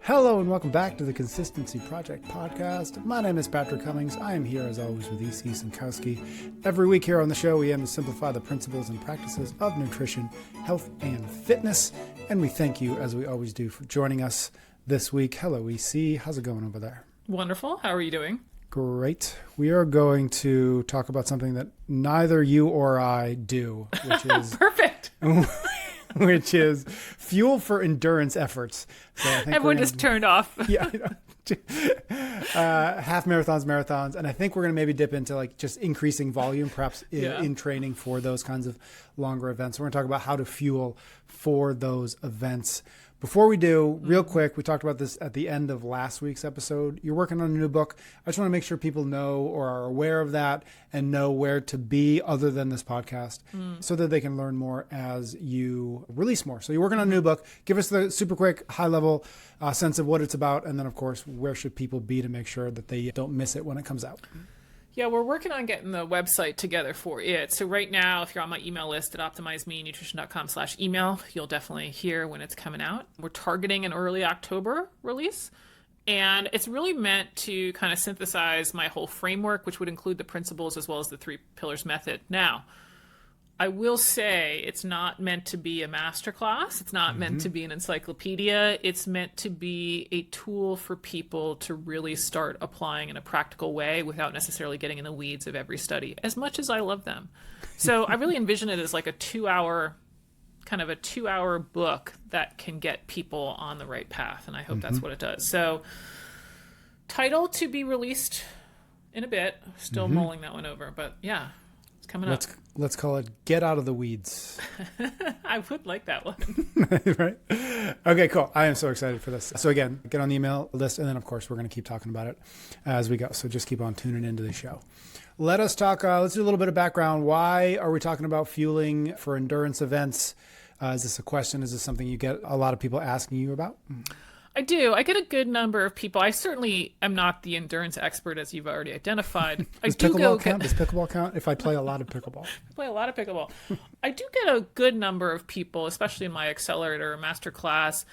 Hello and welcome back to the Consistency Project podcast. My name is Patrick Cummings. I am here as always with E.C. Sinkowski. Every week here on the show, we aim to simplify the principles and practices of nutrition, health, and fitness. And we thank you, as we always do, for joining us this week. Hello, E.C. How's it going over there? Wonderful. How are you doing? Great. We are going to talk about something that neither you or I do, which is... Perfect. Which is fuel for endurance efforts. So I think everyone just turned off. Yeah. Half marathons. And I think we're going to maybe dip into like just increasing volume, perhaps in training for those kinds of longer events. We're going to talk about how to fuel for those events. Before we do, real quick, we talked about this at the end of last week's episode. You're working on a new book. I just want to make sure people know or are aware of that and know where to be other than this podcast so that they can learn more as you release more. So you're working on a new book. Give us the super quick, high level sense of what it's about. And then, of course, where should people be to make sure that they don't miss it when it comes out? Yeah, we're working on getting the website together for it. So right now, if you're on my email list at optimizemenutrition.com/email, you'll definitely hear when it's coming out. We're targeting an early October release. And it's really meant to kind of synthesize my whole framework, which would include the principles as well as the 3 pillars method. Now, I will say it's not meant to be a masterclass. It's not meant to be an encyclopedia. It's meant to be a tool for people to really start applying in a practical way without necessarily getting in the weeds of every study, as much as I love them. So I really envision it as like a 2-hour book that can get people on the right path. And I hope that's what it does. So title to be released in a bit. Still mulling that one over, but yeah. Coming up. Let's call it Get Out of the Weeds. I would like that one. Right? Okay, cool. I am so excited for this. So again, get on the email list, and then, of course, we're going to keep talking about it as we go. So just keep on tuning into the show. Let us talk, let's do a little bit of background. Why are we talking about fueling for endurance events? Is this a question? Is this something you get a lot of people asking you about? I do. I get a good number of people. I certainly am not the endurance expert, as you've already identified. Does pickleball count if I play a lot of pickleball? I do get a good number of people, especially in my accelerator or master class.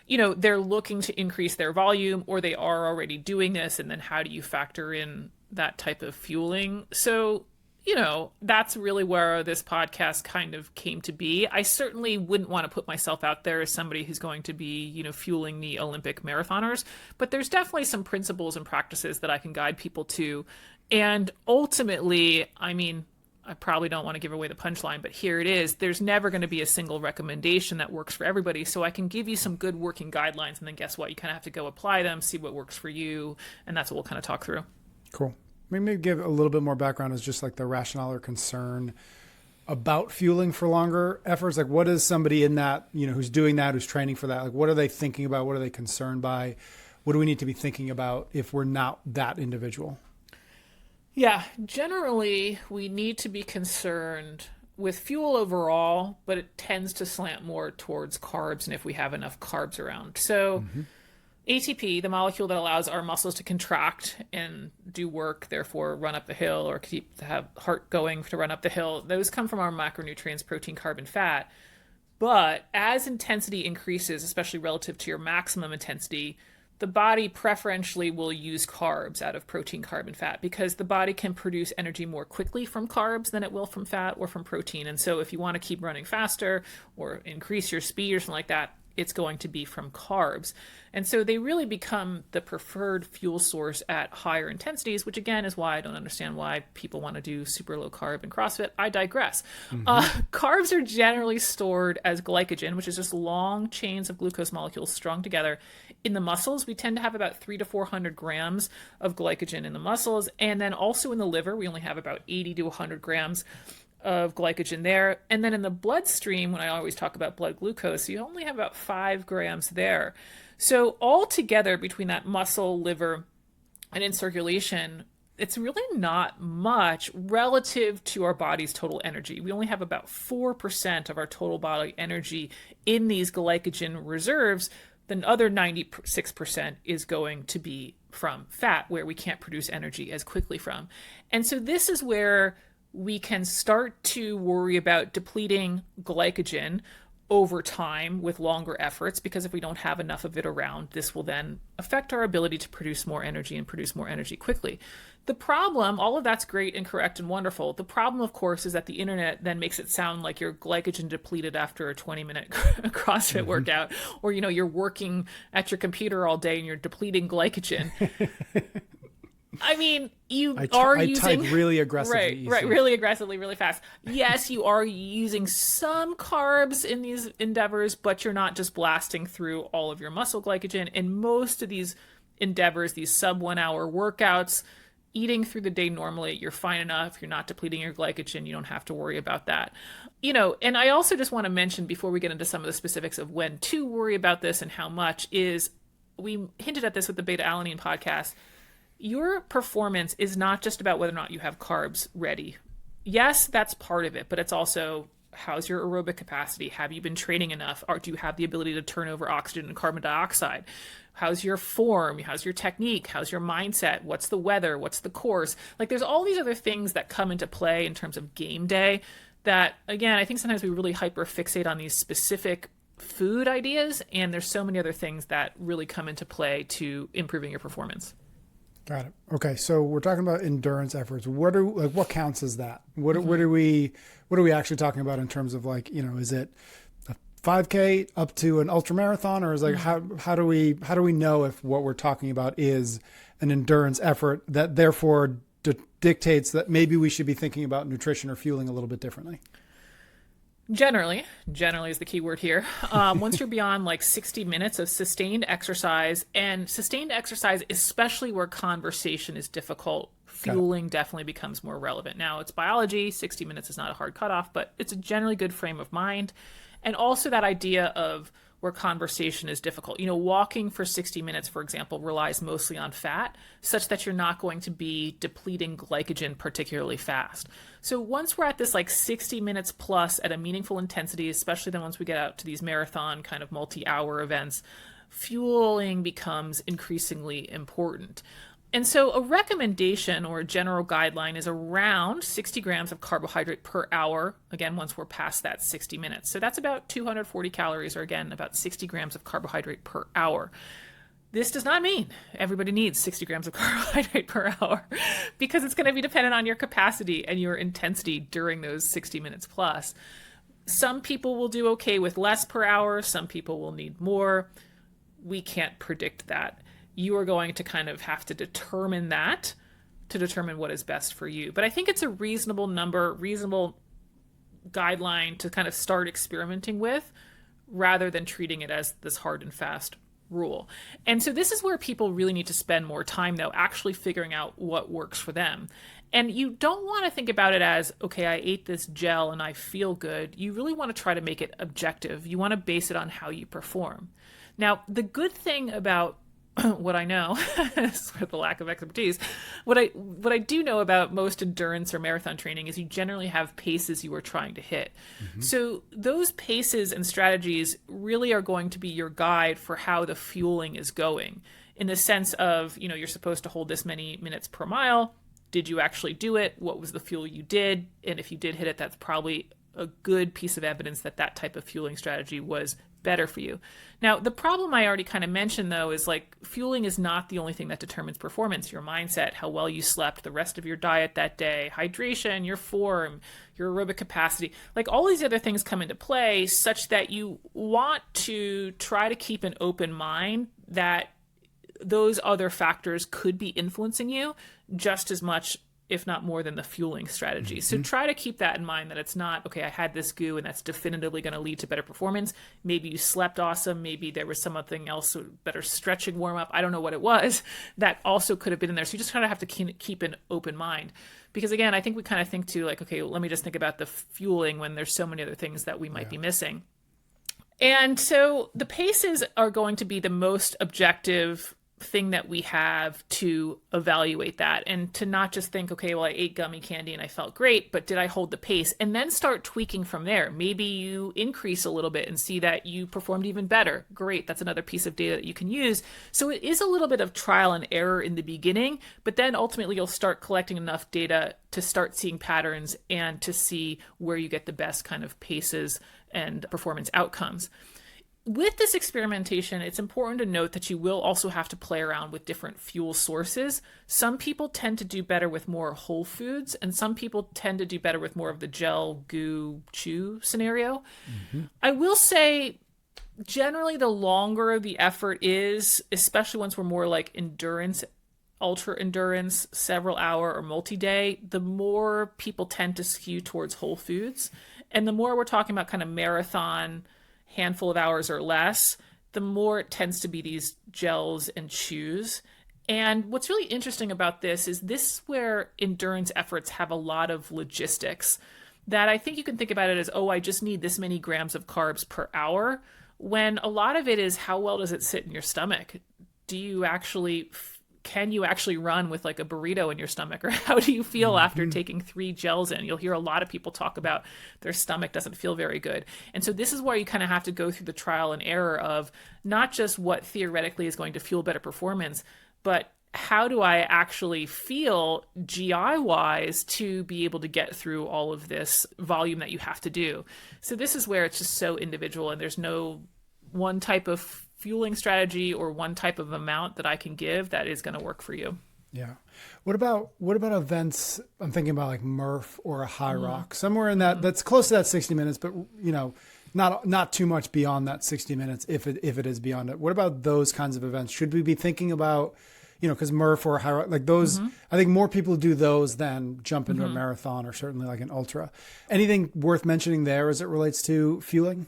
You know, they're looking to increase their volume, or they are already doing this. And then how do you factor in that type of fueling? So, you know, that's really where this podcast kind of came to be. I certainly wouldn't want to put myself out there as somebody who's going to be, you know, fueling the Olympic marathoners, but there's definitely some principles and practices that I can guide people to. And ultimately, I mean, I probably don't want to give away the punchline, but here it is. There's never going to be a single recommendation that works for everybody. So I can give you some good working guidelines, and then guess what? You kind of have to go apply them, see what works for you. And that's what we'll kind of talk through. Cool. Maybe give a little bit more background as just like the rationale or concern about fueling for longer efforts. Like, what is somebody in that, you know, who's doing that, who's training for that? Like, what are they thinking about? What are they concerned by? What do we need to be thinking about if we're not that individual? Yeah, generally we need to be concerned with fuel overall, but it tends to slant more towards carbs and if we have enough carbs around. So ATP, the molecule that allows our muscles to contract and do work, therefore run up the hill or have heart going to run up the hill, those come from our macronutrients, protein, carb, and fat. But as intensity increases, especially relative to your maximum intensity, the body preferentially will use carbs out of protein, carb, and fat because the body can produce energy more quickly from carbs than it will from fat or from protein. And so if you want to keep running faster or increase your speed or something like that, it's going to be from carbs. And so they really become the preferred fuel source at higher intensities, which again is why I don't understand why people want to do super low carb and CrossFit. I digress. Carbs are generally stored as glycogen, which is just long chains of glucose molecules strung together. In the muscles, we tend to have about 300 to 400 grams of glycogen in the muscles. And then also in the liver, we only have about 80 to 100 grams of glycogen there. And then in the bloodstream, when I always talk about blood glucose, you only have about 5 grams there. So altogether between that muscle, liver, and in circulation, it's really not much relative to our body's total energy. We only have about 4% of our total body energy in these glycogen reserves. The other 96% is going to be from fat, where we can't produce energy as quickly from. And so this is where we can start to worry about depleting glycogen over time with longer efforts, because if we don't have enough of it around, this will then affect our ability to produce more energy and produce more energy quickly. The problem, all of that's great and correct and wonderful. The problem, of course, is that the internet then makes it sound like you're glycogen depleted after a 20-minute CrossFit workout, or, you're working at your computer all day and you're depleting glycogen. I mean, I type really aggressively. Right, really aggressively, really fast. Yes, you are using some carbs in these endeavors, but you're not just blasting through all of your muscle glycogen. In most of these endeavors, these sub 1 hour workouts, eating through the day normally, you're fine enough. You're not depleting your glycogen. You don't have to worry about that. And I also just want to mention, before we get into some of the specifics of when to worry about this and how much, is we hinted at this with the beta alanine podcast. Your performance is not just about whether or not you have carbs ready. Yes, that's part of it, but it's also, how's your aerobic capacity? Have you been training enough? Or do you have the ability to turn over oxygen and carbon dioxide? How's your form? How's your technique? How's your mindset? What's the weather? What's the course? Like, there's all these other things that come into play in terms of game day that, again, I think sometimes we really hyper fixate on these specific food ideas, and there's so many other things that really come into play to improving your performance. Got it. Okay, so we're talking about endurance efforts. What counts as that? What are we actually talking about in terms of, like, is it a 5K up to an ultra marathon, or is like how do we know if what we're talking about is an endurance effort that therefore dictates that maybe we should be thinking about nutrition or fueling a little bit differently? Generally is the key word here. Once you're beyond like 60 minutes of sustained exercise, especially where conversation is difficult, fueling definitely becomes more relevant. Now, it's biology. 60 minutes is not a hard cutoff, but it's a generally good frame of mind. And also that idea of where conversation is difficult. Walking for 60 minutes, for example, relies mostly on fat, such that you're not going to be depleting glycogen particularly fast. So once we're at this like 60 minutes plus at a meaningful intensity, especially then once we get out to these marathon kind of multi-hour events, fueling becomes increasingly important. And so a recommendation or a general guideline is around 60 grams of carbohydrate per hour, again, once we're past that 60 minutes. So that's about 240 calories, or again, about 60 grams of carbohydrate per hour. This does not mean everybody needs 60 grams of carbohydrate per hour, because it's going to be dependent on your capacity and your intensity during those 60 minutes plus. Some people will do okay with less per hour. Some people will need more. We can't predict that. You are going to kind of have to determine that to determine what is best for you. But I think it's a reasonable number, reasonable guideline to kind of start experimenting with, rather than treating it as this hard and fast rule. And so this is where people really need to spend more time, though, actually figuring out what works for them. And you don't want to think about it as, okay, I ate this gel and I feel good. You really want to try to make it objective. You want to base it on how you perform. Now, the good thing about what I know, with the lack of expertise, what I do know about most endurance or marathon training is you generally have paces you are trying to hit. Mm-hmm. So those paces and strategies really are going to be your guide for how the fueling is going, in the sense of, you're supposed to hold this many minutes per mile. Did you actually do it? What was the fuel you did? And if you did hit it, that's probably a good piece of evidence that that type of fueling strategy was better for you. Now, the problem I already kind of mentioned, though, is like fueling is not the only thing that determines performance. Your mindset, how well you slept, the rest of your diet that day, hydration, your form, your aerobic capacity, like all these other things come into play, such that you want to try to keep an open mind that those other factors could be influencing you just as much, if not more, than the fueling strategy. Mm-hmm. So try to keep that in mind, that it's not, okay, I had this goo and that's definitively going to lead to better performance. Maybe you slept awesome. Maybe there was something else, better stretching warm up. I don't know what it was that also could have been in there. So you just kind of have to keep an open mind. Because again, I think we kind of think too, like, okay, let me just think about the fueling when there's so many other things that we might be missing. And so the paces are going to be the most objective thing that we have to evaluate that, and to not just think, okay, well, I ate gummy candy and I felt great, but did I hold the pace? And then start tweaking from there. Maybe you increase a little bit and see that you performed even better. Great. That's another piece of data that you can use. So it is a little bit of trial and error in the beginning, but then ultimately you'll start collecting enough data to start seeing patterns and to see where you get the best kind of paces and performance outcomes. With this experimentation, it's important to note that you will also have to play around with different fuel sources. Some people tend to do better with more whole foods, and some people tend to do better with more of the gel, goo, chew scenario. I will say, generally, the longer the effort is, especially once we're more like endurance, ultra endurance, several hour or multi-day, the more people tend to skew towards whole foods. And the more we're talking about kind of marathon, handful of hours or less, the more it tends to be these gels and chews. And what's really interesting about this is where endurance efforts have a lot of logistics that I think you can think about it as, oh, I just need this many grams of carbs per hour, when a lot of it is how well does it sit in your stomach? Can you actually run with like a burrito in your stomach? Or how do you feel after taking 3 gels in? You'll hear a lot of people talk about their stomach doesn't feel very good. And so this is where you kind of have to go through the trial and error of not just what theoretically is going to fuel better performance, but how do I actually feel GI-wise to be able to get through all of this volume that you have to do? So this is where it's just so individual, and there's no one type of fueling strategy or one type of amount that I can give that is going to work for you. Yeah. What about events? I'm thinking about like Murph or a HYROX, somewhere in that's close to that 60 minutes, but not too much beyond that 60 minutes if it is beyond it. What about those kinds of events? Should we be thinking about, because Murph or HYROX, like those, I think more people do those than jump into a marathon or certainly like an ultra. Anything worth mentioning there as it relates to fueling?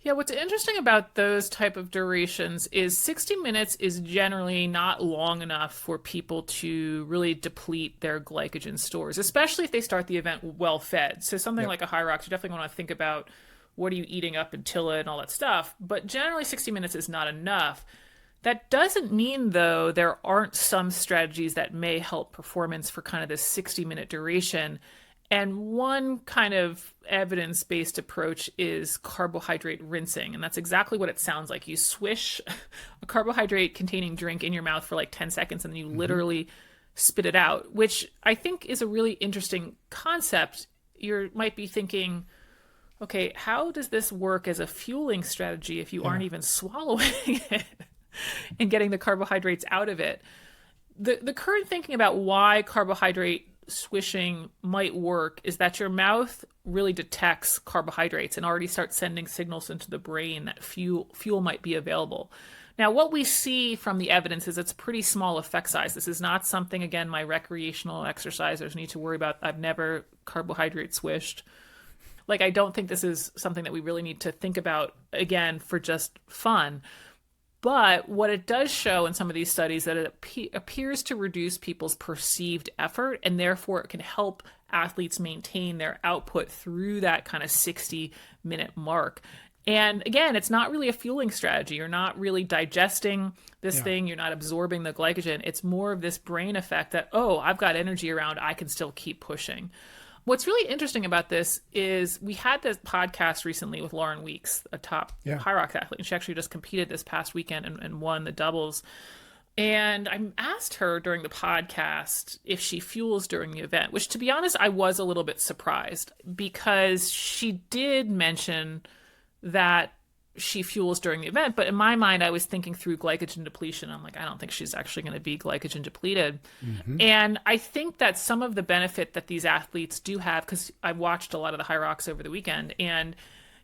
Yeah, what's interesting about those type of durations is 60 minutes is generally not long enough for people to really deplete their glycogen stores, especially if they start the event well fed. So something like a HYROX, you definitely want to think about what are you eating up until it and all that stuff. But generally 60 minutes is not enough. That doesn't mean, though, there aren't some strategies that may help performance for kind of this 60-minute duration. And one kind of evidence-based approach is carbohydrate rinsing. And that's exactly what it sounds like. You swish a carbohydrate-containing drink in your mouth for like 10 seconds, and then you literally spit it out, which I think is a really interesting concept. You might be thinking, okay, how does this work as a fueling strategy if you aren't even swallowing it and getting the carbohydrates out of it? The current thinking about why carbohydrate swishing might work is that your mouth really detects carbohydrates and already starts sending signals into the brain that fuel might be available. Now, what we see from the evidence is it's pretty small effect size. This is not something, again, my recreational exercisers need to worry about. I've never carbohydrate swished. Like, I don't think this is something that we really need to think about, again, for just fun. But what it does show in some of these studies that it appears to reduce people's perceived effort, and therefore it can help athletes maintain their output through that kind of 60-minute mark. And again, it's not really a fueling strategy. You're not really digesting this thing. You're not absorbing the glycogen. It's more of this brain effect that, oh, I've got energy around. I can still keep pushing. What's really interesting about this is we had this podcast recently with Lauren Weeks, a top HYROX athlete, and she actually just competed this past weekend and won the doubles. And I asked her during the podcast if she fuels during the event, which, to be honest, I was a little bit surprised because she did mention that she fuels during the event. But in my mind, I was thinking through glycogen depletion. I'm like, I don't think she's actually going to be glycogen depleted. And I think that some of the benefit that these athletes do have, because I watched a lot of the HYROX over the weekend, and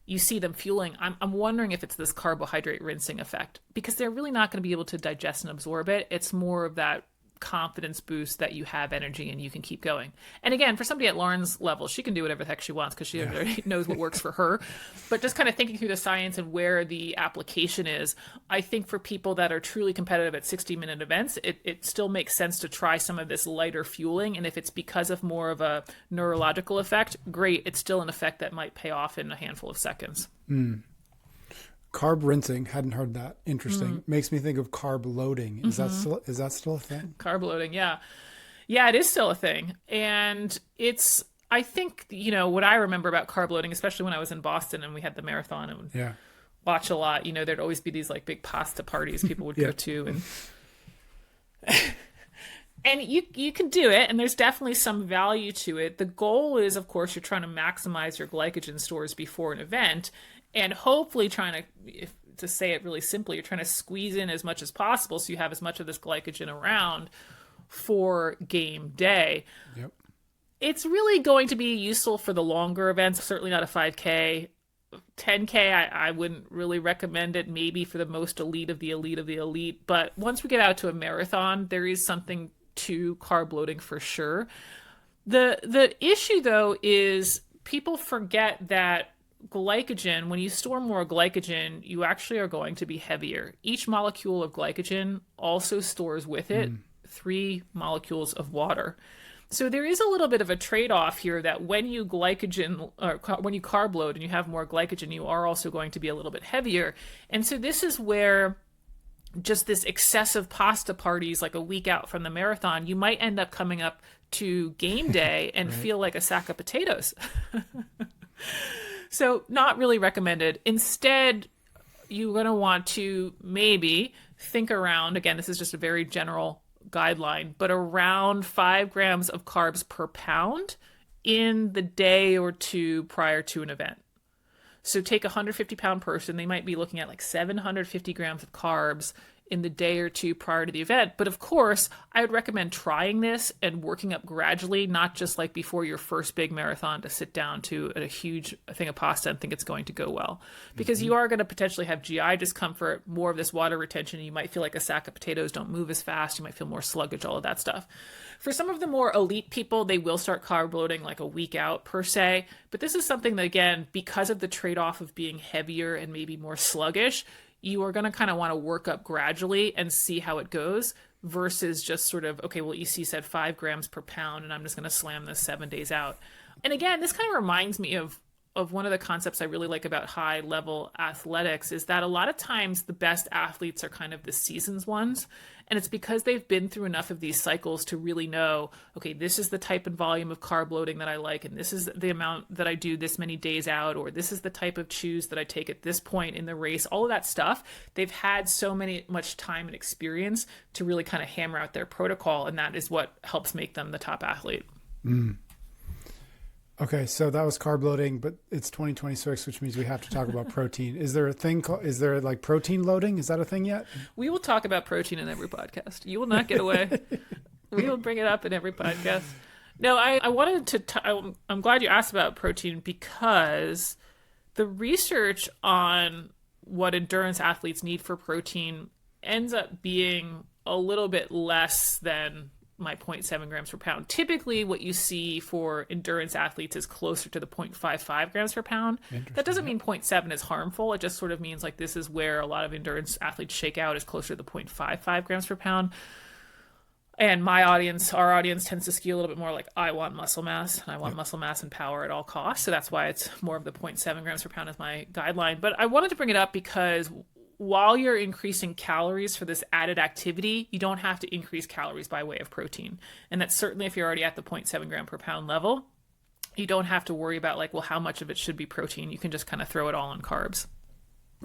you see them fueling, I'm wondering if it's this carbohydrate rinsing effect, because they're really not going to be able to digest and absorb it. It's more of that confidence boost that you have energy and you can keep going. And again, for somebody at Lauren's level, she can do whatever the heck she wants because she already knows what works for her. But just kind of thinking through the science and where the application is, I think for people that are truly competitive at 60-minute events, it still makes sense to try some of this lighter fueling. And if it's because of more of a neurological effect, great. It's still an effect that might pay off in a handful of seconds. Carb rinsing, hadn't heard that. Interesting. Makes me think of carb loading. Is that still a thing? Carb loading, yeah. Yeah, it is still a thing. And it's, I think, what I remember about carb loading, especially when I was in Boston and we had the marathon and Yeah. watch a lot, there'd always be these like big pasta parties people would go to, and you can do it, and there's definitely some value to it. The goal is, of course, you're trying to maximize your glycogen stores before an event, and hopefully trying to say it really simply, you're trying to squeeze in as much as possible so you have as much of this glycogen around for game day. Yep. It's really going to be useful for the longer events, certainly not a 5K. 10K, I wouldn't really recommend it, maybe for the most elite of the elite of the elite. But once we get out to a marathon, there is something to carb loading for sure. The issue, though, is people forget that glycogen, when you store more glycogen, you actually are going to be heavier. Each molecule of glycogen also stores with it 3 molecules of water. So there is a little bit of a trade-off here that when you when you carb load and you have more glycogen, you are also going to be a little bit heavier. And so this is where just this excessive pasta parties, like a week out from the marathon, you might end up coming up to game day and Right. feel like a sack of potatoes. So not really recommended. Instead, you're going to want to maybe think around, again, this is just a very general guideline, but around 5 grams of carbs per pound in the day or two prior to an event. So take a 150-pound person, they might be looking at like 750 grams of carbs in the day or two prior to the event. But of course, I would recommend trying this and working up gradually, not just like before your first big marathon to sit down to a huge thing of pasta and think it's going to go well. Because you are going to potentially have GI discomfort, more of this water retention. You might feel like a sack of potatoes, don't move as fast. You might feel more sluggish, all of that stuff. For some of the more elite people, they will start carb loading like a week out per se. But this is something that, again, because of the trade-off of being heavier and maybe more sluggish, you are going to kind of want to work up gradually and see how it goes versus just sort of, okay, well, EC said 5 grams per pound and I'm just going to slam this 7 days out. And again, this kind of reminds me of one of the concepts I really like about high level athletics is that a lot of times the best athletes are kind of the seasons ones. And it's because they've been through enough of these cycles to really know, okay, this is the type and volume of carb loading that I like, and this is the amount that I do this many days out, or this is the type of chews that I take at this point in the race, all of that stuff. They've had much time and experience to really kind of hammer out their protocol, and that is what helps make them the top athlete. Okay, so that was carb loading, but it's 2026, which means we have to talk about protein. Is there like protein loading? Is that a thing yet? We will talk about protein in every podcast. You will not get away. We will bring it up in every podcast. No, I wanted to, I'm glad you asked about protein because the research on what endurance athletes need for protein ends up being a little bit less than my 0.7 grams per pound. Typically, what you see for endurance athletes is closer to the 0.55 grams per pound. That doesn't mean 0.7 is harmful. It just sort of means like this is where a lot of endurance athletes shake out is closer to the 0.55 grams per pound. And our audience tends to skew a little bit more like I want muscle mass, and I want muscle mass and power at all costs. So that's why it's more of the 0.7 grams per pound as my guideline. But I wanted to bring it up because while you're increasing calories for this added activity, you don't have to increase calories by way of protein. And that's certainly if you're already at the 0.7 gram per pound level, you don't have to worry about like, well, how much of it should be protein? You can just kind of throw it all on carbs.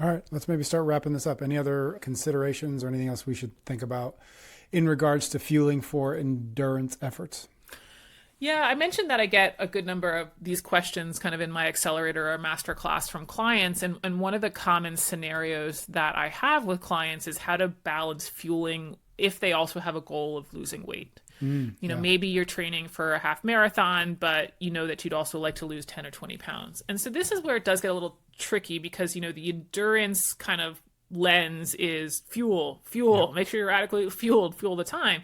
All right, let's maybe start wrapping this up. Any other considerations or anything else we should think about in regards to fueling for endurance efforts? Yeah, I mentioned that I get a good number of these questions kind of in my accelerator or masterclass from clients. And one of the common scenarios that I have with clients is how to balance fueling if they also have a goal of losing weight. Maybe you're training for a half marathon, but you know that you'd also like to lose 10 or 20 pounds. And so this is where it does get a little tricky because, the endurance kind of lens is fuel, make sure you're adequately fuel the time.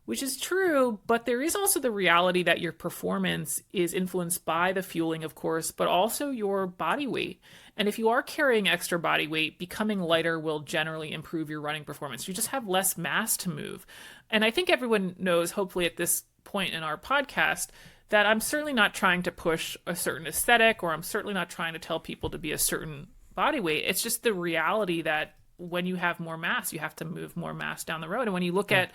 Which is true, but there is also the reality that your performance is influenced by the fueling, of course, but also your body weight. And if you are carrying extra body weight, becoming lighter will generally improve your running performance. You just have less mass to move. And I think everyone knows, hopefully at this point in our podcast, that I'm certainly not trying to push a certain aesthetic, or I'm certainly not trying to tell people to be a certain body weight. It's just the reality that when you have more mass, you have to move more mass down the road. And when you look at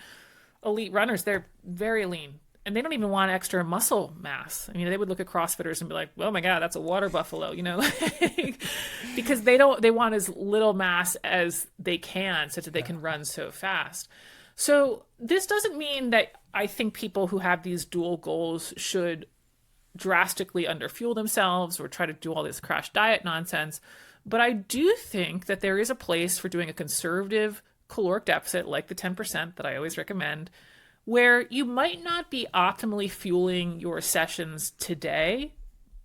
elite runners, they're very lean. And they don't even want extra muscle mass. I mean, they would look at CrossFitters and be like, "Oh my God, that's a water buffalo," because they want as little mass as they can such that they can run so fast. So this doesn't mean that I think people who have these dual goals should drastically underfuel themselves or try to do all this crash diet nonsense. But I do think that there is a place for doing a conservative caloric deficit like the 10% that I always recommend, where you might not be optimally fueling your sessions today,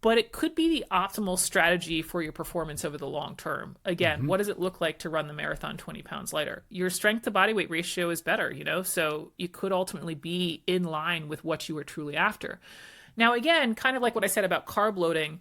but it could be the optimal strategy for your performance over the long term. Again, what does it look like to run the marathon 20 pounds lighter? Your strength to body weight ratio is better, so you could ultimately be in line with what you were truly after. Now, again, kind of like what I said about carb loading,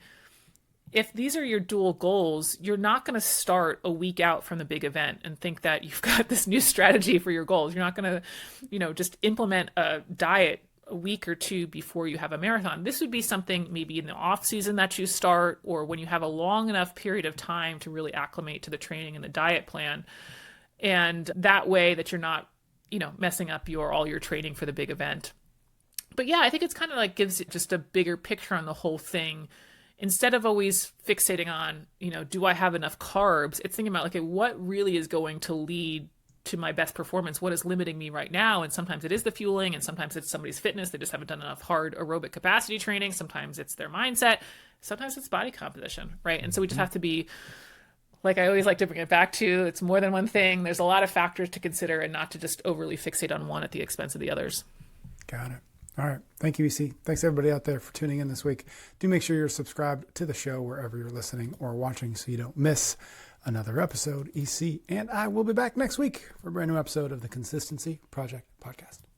if these are your dual goals, you're not going to start a week out from the big event and think that you've got this new strategy for your goals. You're not going to, just implement a diet a week or two before you have a marathon. This would be something maybe in the off season that you start, or when you have a long enough period of time to really acclimate to the training and the diet plan. And that way that you're not, messing up all your training for the big event. But yeah, I think it's kind of like gives it just a bigger picture on the whole thing. Instead of always fixating on, do I have enough carbs? It's thinking about, okay, what really is going to lead to my best performance? What is limiting me right now? And sometimes it is the fueling, and sometimes it's somebody's fitness. They just haven't done enough hard aerobic capacity training. Sometimes it's their mindset. Sometimes it's body composition, right? And so we just have to be, like I always like to bring it back to, it's more than one thing. There's a lot of factors to consider and not to just overly fixate on one at the expense of the others. Got it. All right. Thank you, EC. Thanks everybody out there for tuning in this week. Do make sure you're subscribed to the show wherever you're listening or watching so you don't miss another episode. EC and I will be back next week for a brand new episode of the Consistency Project Podcast.